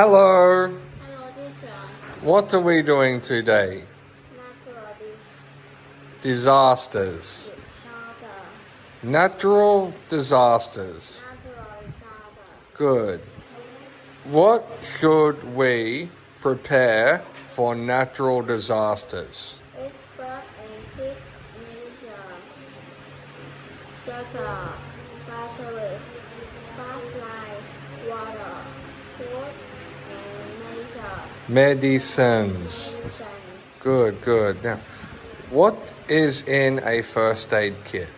Hello. Hello, teacher. What are we doing today? Natural Disasters. disaster. Natural disasters. Natural disaster. Good. What should we prepare for natural disasters? Expert and quick measure. Shelter. Batteries. Flashlight. Water. Food and Medicines. medicine. Good. Now, what is in a first aid kit?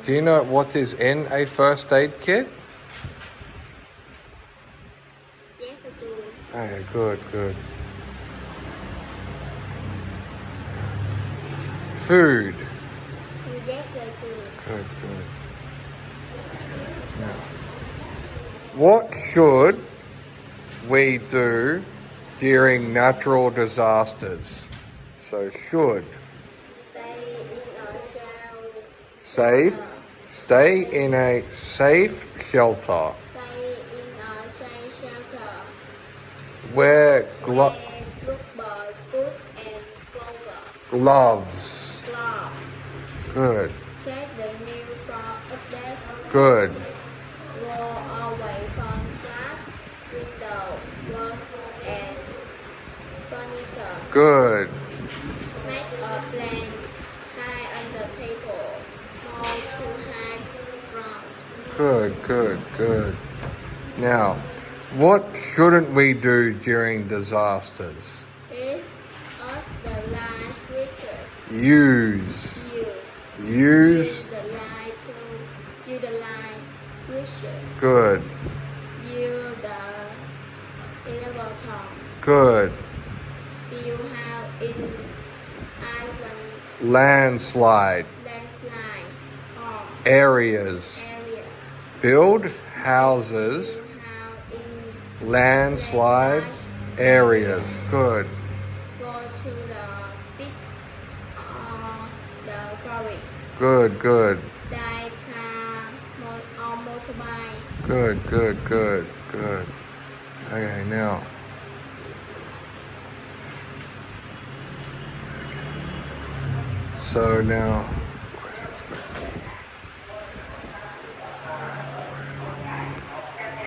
Do you know what is in a first aid kit? Yes, I do. Okay, good. Food. Yes, I do. Good. Now, what should we do during natural disasters? So should. Stay in a shelter. Stay in a safe shelter. Stay in a safe shelter. Wear Wear rubber boots and gloves. gloves. Good. Check the news for updates. Good. Go away from glass, window, walls, and furniture. Good. Make a plan. Hide under table. More to hide from. Good. Now, what shouldn't we do during disasters? Is us the line switches. Use Use the line to utilize switches. Good. Use the elevator. Good. Build house in island Landslide landslide or areas. area. Build houses, Build house in landslide areas. Good. Go to the beach or the forest. Good. By car or motorbike. Good. Okay, now. So now